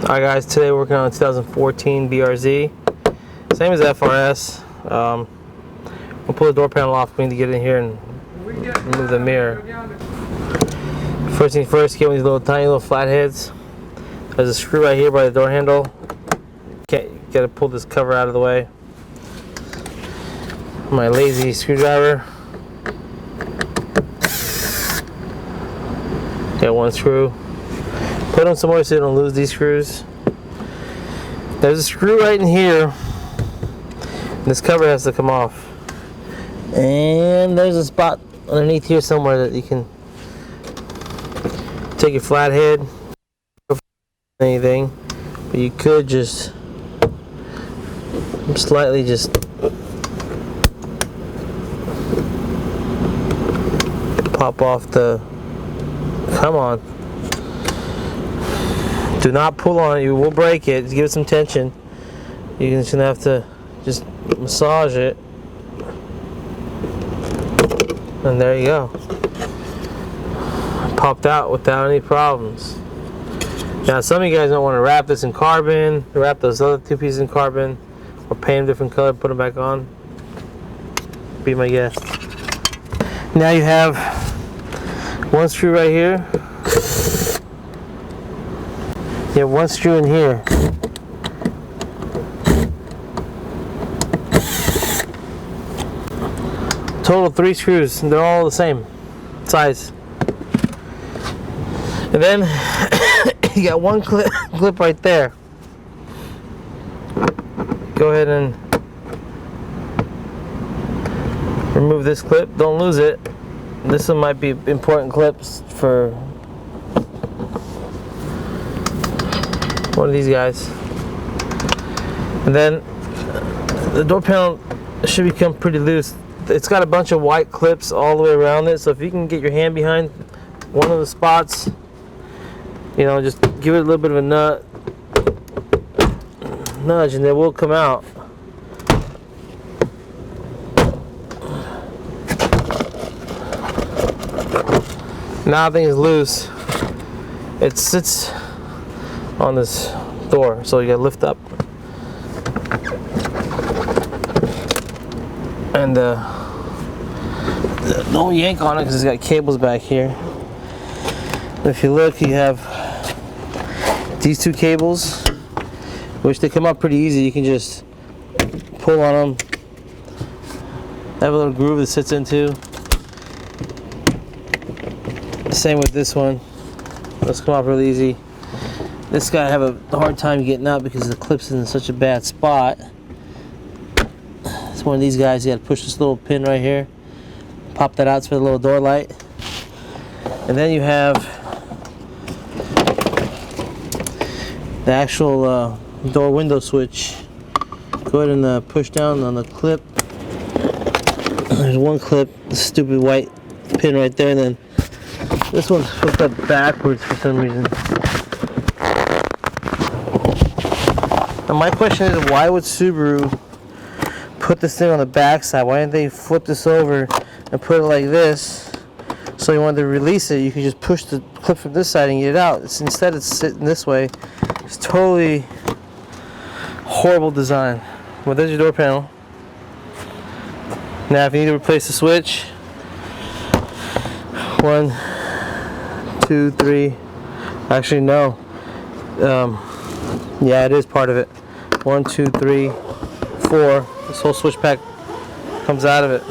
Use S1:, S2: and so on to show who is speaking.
S1: Alright guys, today we're working on a 2014 BRZ. Same as FRS. We'll pull the door panel off. We need to get in here and remove the mirror. First thing first, get one of these little tiny little flatheads. There's a screw right here by the door handle. Gotta pull this cover out of the way. My lazy screwdriver. Got one screw. Put them somewhere so you don't lose these screws. There's a screw right in here. This cover has to come off. And there's a spot underneath here somewhere that you can take your flathead, anything, but you could just slightly just pop off the, come on. Do not pull on it, you will break it. Just give it some tension. You're just gonna have to just massage it. And there you go. Popped out without any problems. Now some of you guys don't want to wrap this in carbon, wrap those other two pieces in carbon, or paint them different color, put them back on. Be my guest. Now you have one screw right here. You have one screw in here. Total 3 screws, and they're all the same size. And then you got one clip right there. Go ahead and remove this clip. Don't lose it. This one might be important clips for one of these guys. And then the door panel should become pretty loose. It's got a bunch of white clips all the way around it, so if you can get your hand behind one of the spots, you know, just give it a little bit of a nudge and it will come out. Now everything is loose. It sits on this door, so you gotta lift up. And don't yank on it because it's got cables back here. If you look, you have these 2 cables, which they come up pretty easy. You can just pull on them. They have a little groove that sits into. Same with this one. Those come off really easy. This guy I have a hard time getting out because the clip's in such a bad spot. It's one of these guys. You got to push this little pin right here, pop that out for the little door light, and then you have the actual door window switch. Go ahead and push down on the clip. There's one clip, the stupid white pin right there, and then this one's flipped up backwards for some reason. Now my question is, why would Subaru put this thing on the back side? Why didn't they flip this over and put it like this? So you wanted to release it, you can just push the clip from this side and get it out. Instead it's sitting this way. It's totally horrible design. Well, there's your door panel. Now if you need to replace the switch, 1, 2, 3. Actually no. Yeah, it is part of it. 1, 2, 3, 4. This whole switch pack comes out of it.